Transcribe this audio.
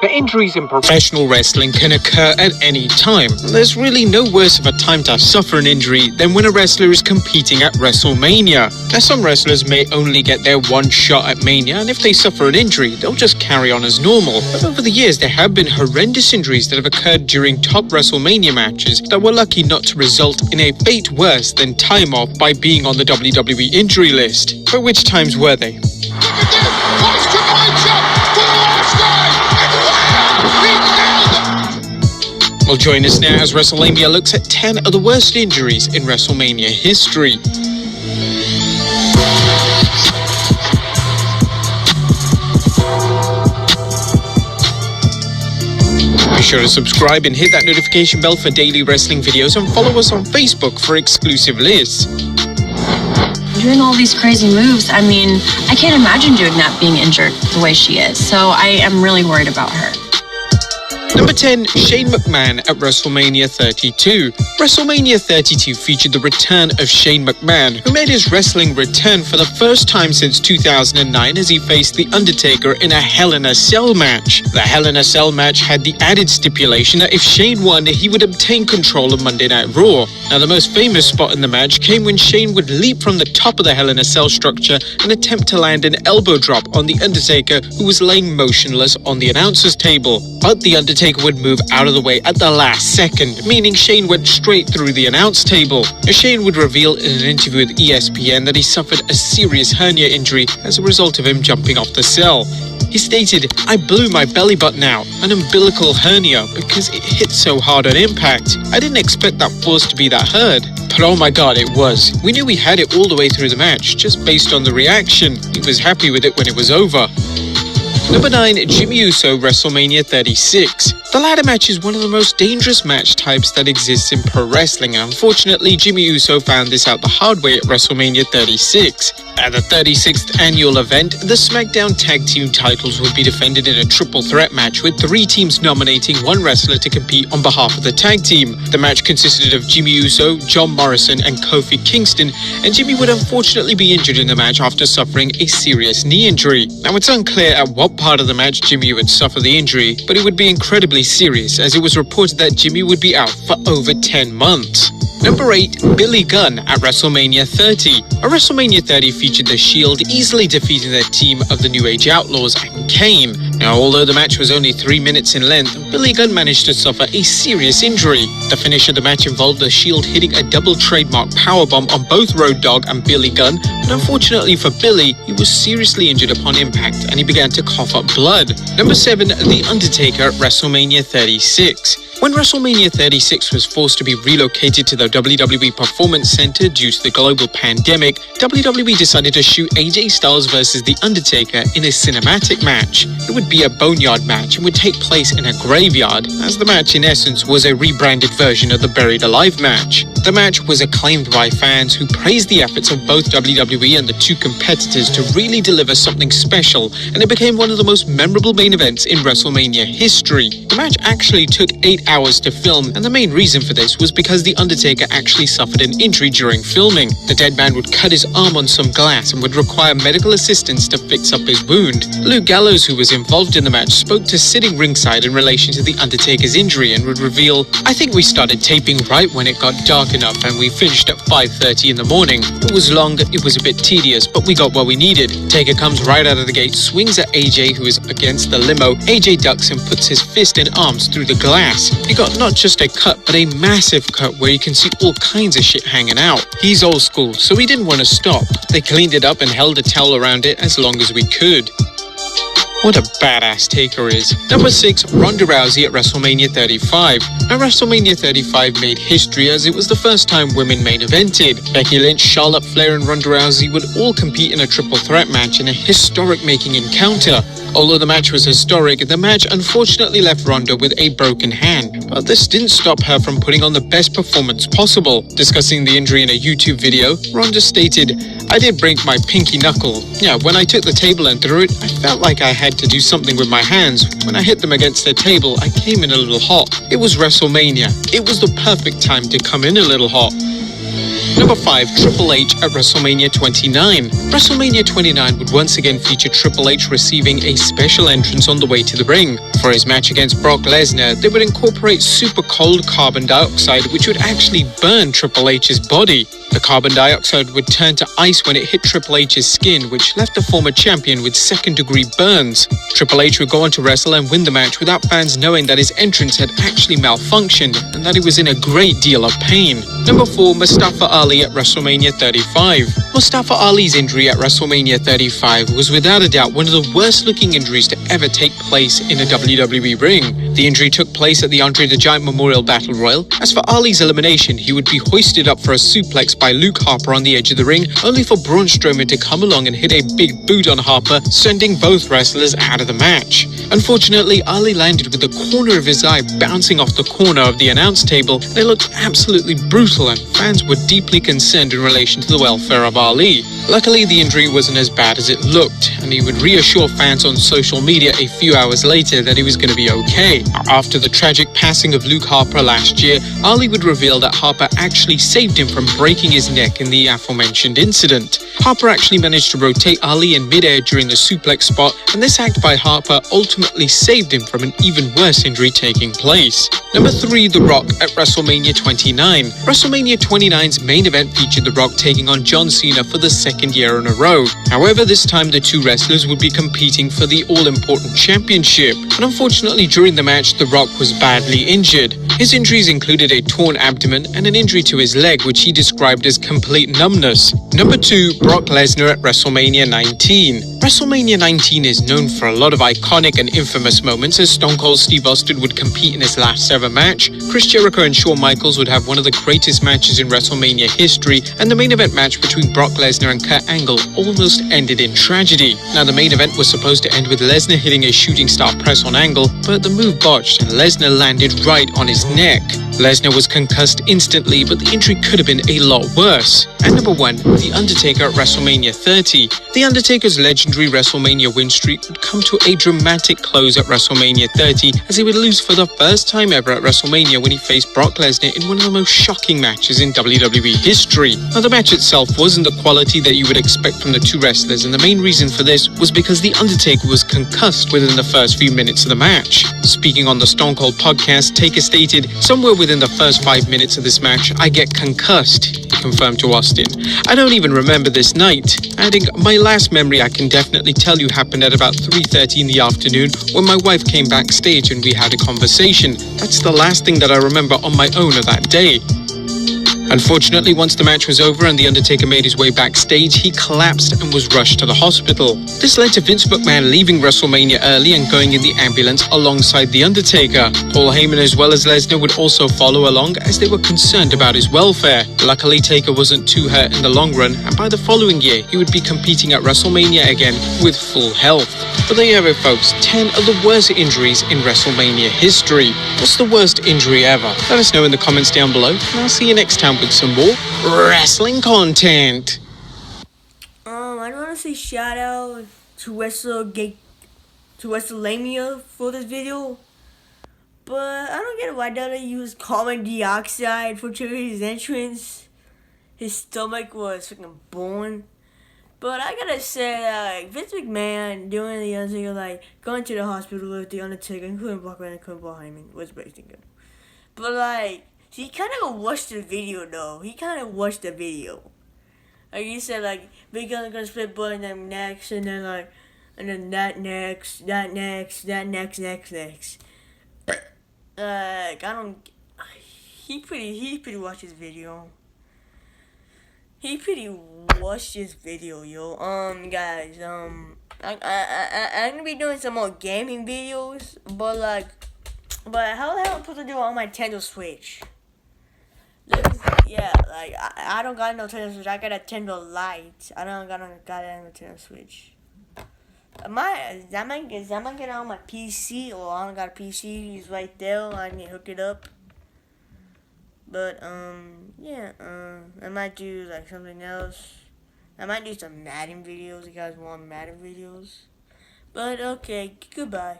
But injuries in professional wrestling can occur at any time. There's really no worse of a time to suffer an injury than when a wrestler is competing at Wrestlemania. Now, some wrestlers may only get their one shot at Mania, and if they suffer an injury, they'll just carry on as normal. But over the years, there have been horrendous injuries that have occurred during top Wrestlemania matches that were lucky not to result in a fate worse than time off by being on the WWE injury list. But which times were they? Well, join us now as Wrestlemania looks at 10 of the worst injuries in Wrestlemania history. Be sure to subscribe and hit that notification bell for daily wrestling videos, and follow us on Facebook for exclusive lists. Doing all these crazy moves, I mean, I can't imagine doing that being injured the way she is, so I am really worried about her. Number 10, Shane McMahon at Wrestlemania 32. Wrestlemania 32 featured the return of Shane McMahon, who made his wrestling return for the first time since 2009 as he faced The Undertaker in a Hell in a Cell match. The Hell in a Cell match had the added stipulation that if Shane won, he would obtain control of Monday Night Raw. Now, the most famous spot in the match came when Shane would leap from the top of the Hell in a Cell structure and attempt to land an elbow drop on The Undertaker, who was laying motionless on the announcer's table. But The Undertaker would move out of the way at the last second, meaning Shane went straight through the announce table. Shane would reveal in an interview with ESPN that he suffered a serious hernia injury as a result of him jumping off the cell. He stated, "I blew my belly button out, an umbilical hernia, because it hit so hard on impact. I didn't expect that force to be that hard." But oh my god, it was. We knew he had it all the way through the match, just based on the reaction. He was happy with it when it was over. Number 9, Jimmy Uso, Wrestlemania 36. The ladder match is one of the most dangerous match types that exists in pro wrestling, and unfortunately Jimmy Uso found this out the hard way at Wrestlemania 36. At the 36th annual event, the SmackDown Tag Team titles would be defended in a triple threat match with 3 teams nominating one wrestler to compete on behalf of the tag team. The match consisted of Jimmy Uso, John Morrison, and Kofi Kingston, and Jimmy would unfortunately be injured in the match after suffering a serious knee injury. Now, it's unclear at what part of the match Jimmy would suffer the injury, but it would be incredibly serious, as it was reported that Jimmy would be out for over 10 months. Number 8, Billy Gunn at Wrestlemania 30. A Wrestlemania 30 featured The Shield easily defeating their team of the New Age Outlaws and Kane. Now, although the match was only 3 minutes in length, Billy Gunn managed to suffer a serious injury. The finish of the match involved The Shield hitting a double trademark powerbomb on both Road Dogg and Billy Gunn, but unfortunately for Billy, he was seriously injured upon impact and he began to cough up blood. Number 7, The Undertaker at Wrestlemania 36. When Wrestlemania 36 was forced to be relocated to the WWE Performance Center due to the global pandemic, WWE decided to shoot AJ Styles vs. The Undertaker in a cinematic match. It would be a boneyard match and would take place in a graveyard, as the match in essence was a rebranded version of the Buried Alive match. The match was acclaimed by fans who praised the efforts of both WWE and the two competitors to really deliver something special, and it became one of the most memorable main events in WrestleMania history. The match actually took 8 hours to film, and the main reason for this was because The Undertaker actually suffered an injury during filming. The dead man would cut his arm on some glass and would require medical assistance to fix up his wound. Luke Gallows, who was involved in the match, spoke to sitting ringside in relation to The Undertaker's injury and would reveal, "I think we started taping right when it got dark enough and we finished at 5:30 in the morning. It was long, it was a bit tedious, but we got what we needed." Taker comes right out of the gate, swings at AJ, who is against the limo. AJ ducks and puts his fist and arms through the glass. He got not just a cut, but a massive cut where you can see all kinds of shit hanging out. He's old school, so he didn't want to stop. They cleaned it up and held a towel around it as long as we could. What a badass Taker is. Number 6, Ronda Rousey at Wrestlemania 35. Now, Wrestlemania 35 made history as it was the first time women main evented. Becky Lynch, Charlotte Flair, and Ronda Rousey would all compete in a triple threat match in a historic-making encounter. Although the match was historic, the match unfortunately left Ronda with a broken hand. But this didn't stop her from putting on the best performance possible. Discussing the injury in a YouTube video, Ronda stated, "I did break my pinky knuckle. Yeah, when I took the table and threw it, I felt like I had to do something with my hands. When I hit them against the table, I came in a little hot. It was WrestleMania. It was the perfect time to come in a little hot." Number 5. Triple H at WrestleMania 29. WrestleMania 29 would once again feature Triple H receiving a special entrance on the way to the ring. For his match against Brock Lesnar, they would incorporate super cold carbon dioxide, which would actually burn Triple H's body. The carbon dioxide would turn to ice when it hit Triple H's skin, which left the former champion with second-degree burns. Triple H would go on to wrestle and win the match without fans knowing that his entrance had actually malfunctioned and that he was in a great deal of pain. Number 4. Mustafa Ali at WrestleMania 35. Mustafa Ali's injury at WrestleMania 35 was without a doubt one of the worst-looking injuries to ever take place in a WWE ring. The injury took place at the Andre the Giant Memorial Battle Royal. As for Ali's elimination, he would be hoisted up for a suplex by Luke Harper on the edge of the ring, only for Braun Strowman to come along and hit a big boot on Harper, sending both wrestlers out of the match. Unfortunately, Ali landed with the corner of his eye bouncing off the corner of the announce table, and it looked absolutely brutal, and fans were deeply concerned in relation to the welfare of Ali. Luckily, the injury wasn't as bad as it looked, and he would reassure fans on social media a few hours later that he was going to be okay. After the tragic passing of Luke Harper last year, Ali would reveal that Harper actually saved him from breaking his neck in the aforementioned incident. Harper actually managed to rotate Ali in midair during the suplex spot, and this act by Harper ultimately saved him from an even worse injury taking place. Number 3. The Rock at WrestleMania 29. WrestleMania 29's main event featured The Rock taking on John Cena for the second year in a row. However, this time the two wrestlers would be competing for the all-important championship, and unfortunately during the match The Rock was badly injured. His injuries included a torn abdomen and an injury to his leg, which he described as complete numbness. Number 2. Brock Lesnar at WrestleMania 19. WrestleMania 19 is known for a lot of iconic and infamous moments, as Stone Cold Steve Austin would compete in his last ever match, Chris Jericho and Shawn Michaels would have one of the greatest matches in WrestleMania history, and the main event match between Brock Lesnar and Kurt Angle almost ended in tragedy. Now, the main event was supposed to end with Lesnar hitting a shooting star press on Angle, but the move botched and Lesnar landed right on his neck. Lesnar was concussed instantly, but the injury could have been a lot worse. And number 1, The Undertaker at WrestleMania 30. The Undertaker's legendary WrestleMania win streak would come to a dramatic close at WrestleMania 30, as he would lose for the first time ever at WrestleMania when he faced Brock Lesnar in one of the most shocking matches in WWE history. Now, the match itself wasn't the quality that you would expect from the two wrestlers, and the main reason for this was because The Undertaker was concussed within the first few minutes of the match. Speaking on the Stone Cold podcast, Taker stated, "Somewhere within the first 5 minutes of this match, I get concussed," he confirmed to Austin. "I don't even remember this night," adding, "My last memory I can definitely tell you happened at about 3:30 in the afternoon when my wife came backstage and we had a conversation. That's the last thing that I remember on my own of that day." Unfortunately, once the match was over and The Undertaker made his way backstage, he collapsed and was rushed to the hospital. This led to Vince McMahon leaving WrestleMania early and going in the ambulance alongside The Undertaker. Paul Heyman as well as Lesnar would also follow along, as they were concerned about his welfare. Luckily, Taker wasn't too hurt in the long run, and by the following year, he would be competing at WrestleMania again with full health. But there you have it, folks. 10 of the worst injuries in WrestleMania history. What's the worst injury ever? Let us know in the comments down below, and I'll see you next time with some more wrestling content. I don't want to say shout out to Wrestlemania for this video, but I don't get why they use carbon dioxide for Trippie's entrance. His stomach was freaking born. But I gotta say, Vince McMahon doing the Undertaker, going to the hospital with the Undertaker and couldn't block Randy, couldn't block Heyman, was basically good. But he kind of watched the video though. He kind of watched the video. Like he said, Big Gun gonna split blood and then next, and then and then that next. I don't. He pretty watched his video. He pretty watched this video, yo. Guys, I'm gonna be doing some more gaming videos, but how the hell am I supposed to do it on my Nintendo Switch? I don't got no Nintendo Switch. I got a Nintendo Lite. I don't got a Nintendo Switch. Is that might get it on my PC, or I don't got a PC. It's right there. I need to hook it up. But I might do something else. I might do some Madden videos. You guys want Madden videos? But okay, goodbye.